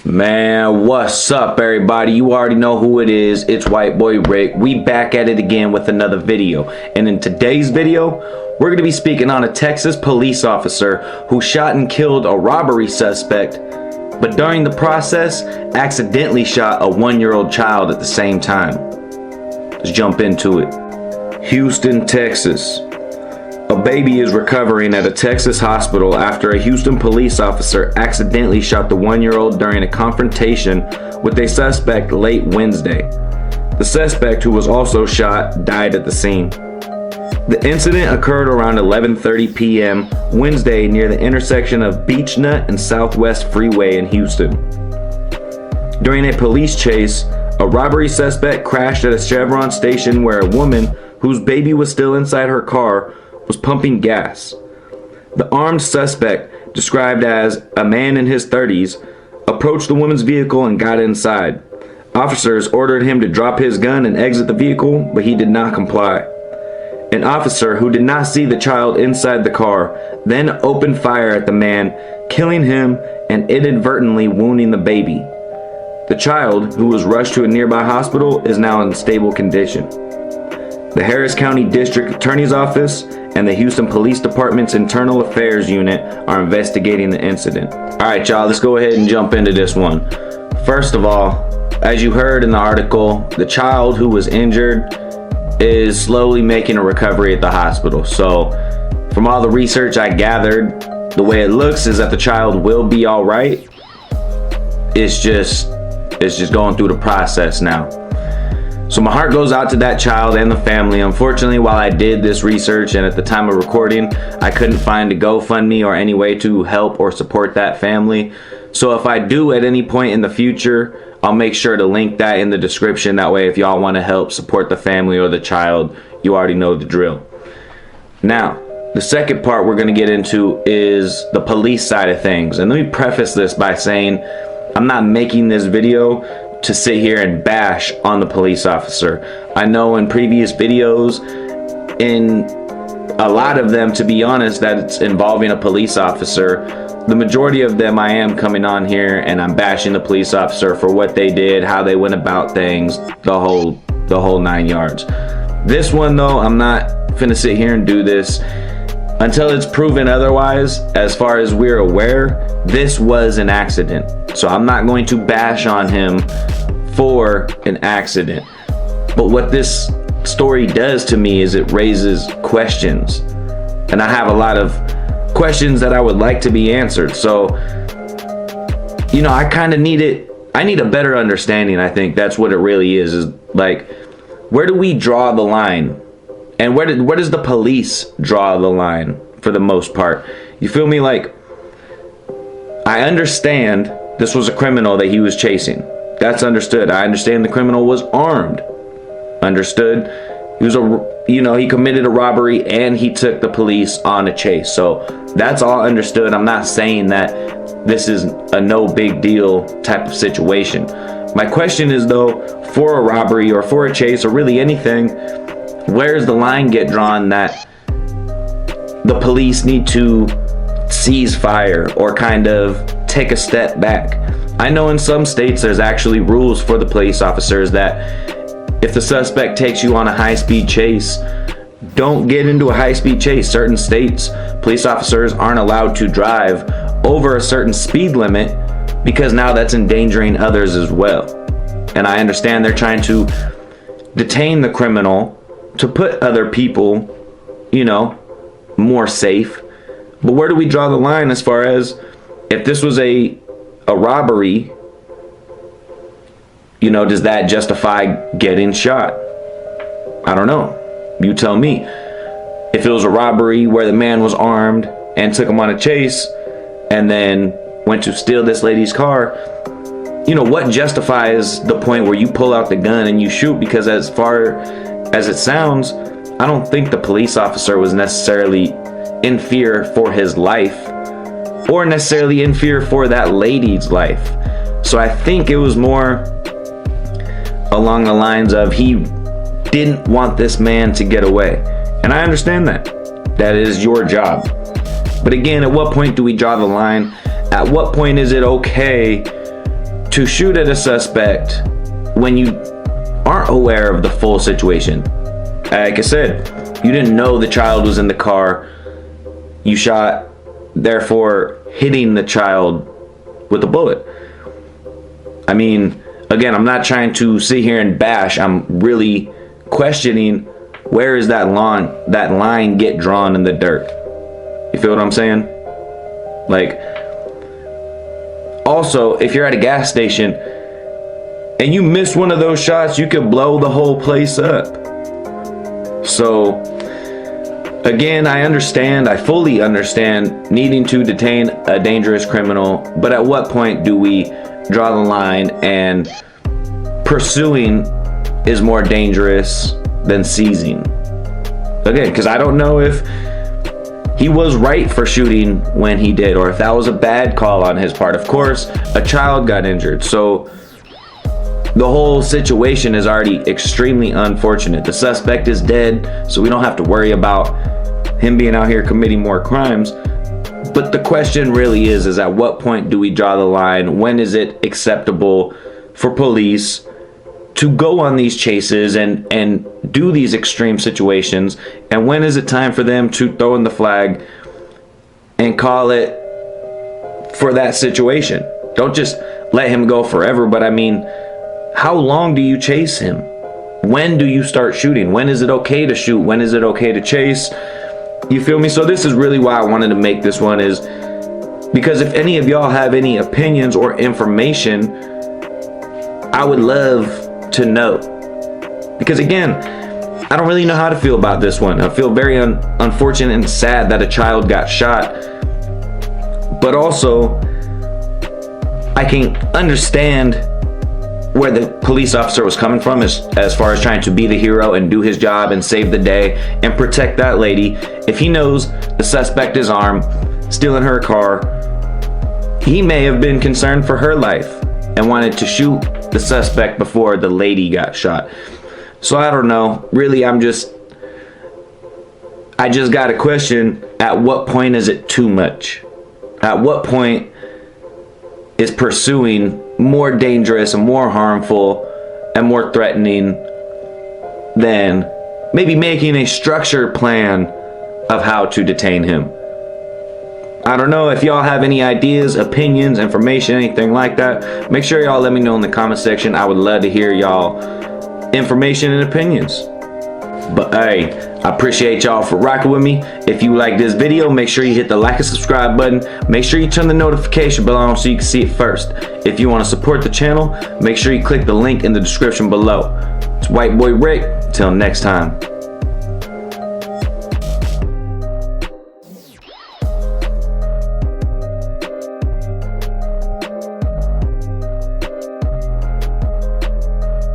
Man, what's up everybody? You already know who it is. It's White Boy Rick. We back at it again with another video. And in today's video, we're going to be speaking on a Texas police officer who shot and killed a robbery suspect, but during the process, accidentally shot a 1-year-old child at the same time. Let's jump into it. Houston, Texas. A baby is recovering at a Texas hospital after a Houston police officer accidentally shot the 1-year-old during a confrontation with a suspect late Wednesday. The suspect, who was also shot, died at the scene. The incident occurred around 11:30 p.m. Wednesday near the intersection of Beechnut and Southwest Freeway in Houston. During a police chase, a robbery suspect crashed at a Chevron station where a woman, whose baby was still inside her car, was pumping gas. The armed suspect, described as a man in his 30s, approached the woman's vehicle and got inside. Officers ordered him to drop his gun and exit the vehicle, but he did not comply. An officer, who did not see the child inside the car, then opened fire at the man, killing him and inadvertently wounding the baby. The child, who was rushed to a nearby hospital, is now in stable condition. The Harris County District Attorney's Office and the Houston Police Department's Internal Affairs Unit are investigating the incident. Alright y'all, let's go ahead and jump into this one. First of all, as you heard in the article, the child who was injured is slowly making a recovery at the hospital. So from all the research I gathered, the way it looks is that the child will be alright. It's just going through the process now. So my heart goes out to that child and the family. Unfortunately, while I did this research and at the time of recording, I couldn't find a GoFundMe or any way to help or support that family. So if I do at any point in the future, I'll make sure to link that in the description. That way, if y'all want to help support the family or the child, you already know the drill. Now, the second part we're going to get into is the police side of things. And let me preface this by saying I'm not making this video to sit here and bash on the police officer. I know in previous videos, in a lot of them, to be honest, that it's involving a police officer, the majority of them I am coming on here and I'm bashing the police officer for what they did, how they went about things, the whole 9 yards. This one though, I'm not finna sit here and do this until it's proven otherwise. As far as we're aware, this was an accident. So I'm not going to bash on him for an accident. But what this story does to me is it raises questions. And I have a lot of questions that I would like to be answered. So, you know, I need a better understanding. I think that's what it really is like, where do we draw the line? And where does the police draw the line for the most part? You feel me? Like, I understand this was a criminal that he was chasing. That's understood. I understand the criminal was armed. Understood. He was he committed a robbery and he took the police on a chase. So that's all understood. I'm not saying that this is a no big deal type of situation. My question is though, for a robbery or for a chase or really anything, where's the line get drawn that the police need to cease fire or kind of take a step back? I know in some states there's actually rules for the police officers that if the suspect takes you on a high-speed chase, don't get into a high-speed chase. Certain states, police officers aren't allowed to drive over a certain speed limit because now that's endangering others as well. And I understand they're trying to detain the criminal to put other people, you know, more safe. But where do we draw the line as far as if this was a robbery, you know, does that justify getting shot? I don't know. You tell me. If it was a robbery where the man was armed and took him on a chase and then went to steal this lady's car, you know, what justifies the point where you pull out the gun and you shoot? Because as far as it sounds, I don't think the police officer was necessarily in fear for his life or necessarily in fear for that lady's life. So I think it was more along the lines of he didn't want this man to get away. And I understand that. That is your job. But again, at what point do we draw the line? At what point is it okay to shoot at a suspect when you aren't aware of the full situation. Like I said, you didn't know the child was in the car. You shot, therefore hitting the child with a bullet. I mean, again, I'm not trying to sit here and bash. I'm really questioning, where is that line get drawn in the dirt? You feel what I'm saying? Like, also, if you're at a gas station and you miss one of those shots, you could blow the whole place up. So again, I fully understand needing to detain a dangerous criminal, but at what point do we draw the line and pursuing is more dangerous than seizing? Again, because I don't know if he was right for shooting when he did, or if that was a bad call on his part. Of course, a child got injured, so the whole situation is already extremely unfortunate. The suspect is dead, so we don't have to worry about him being out here committing more crimes. But the question really is at what point do we draw the line? When is it acceptable for police to go on these chases and do these extreme situations? And when is it time for them to throw in the flag and call it for that situation? Don't just let him go forever, but I mean, how long do you chase him? When do you start shooting? When is it okay to shoot? When is it okay to chase? You feel me? So this is really why I wanted to make this one, is because if any of y'all have any opinions or information, I would love to know. Because again, I don't really know how to feel about this one. I feel very unfortunate and sad that a child got shot. But also, I can understand where the police officer was coming from as far as trying to be the hero and do his job and save the day and protect that lady. If he knows the suspect is armed, stealing her car, he may have been concerned for her life and wanted to shoot the suspect before the lady got shot. So I don't know. Really, I just got a question, at what point is it too much? At what point is pursuing more dangerous and more harmful and more threatening than maybe making a structured plan of how to detain him? I don't know. If y'all have any ideas, opinions, information, anything like that, make sure y'all let me know in the comment section. I would love to hear y'all information and opinions. But hey, I appreciate y'all for rocking with me. If you like this video, make sure you hit the like and subscribe button. Make sure you turn the notification bell on so you can see it first. If you want to support the channel, make sure you click the link in the description below. It's White Boy Rick. Till next time.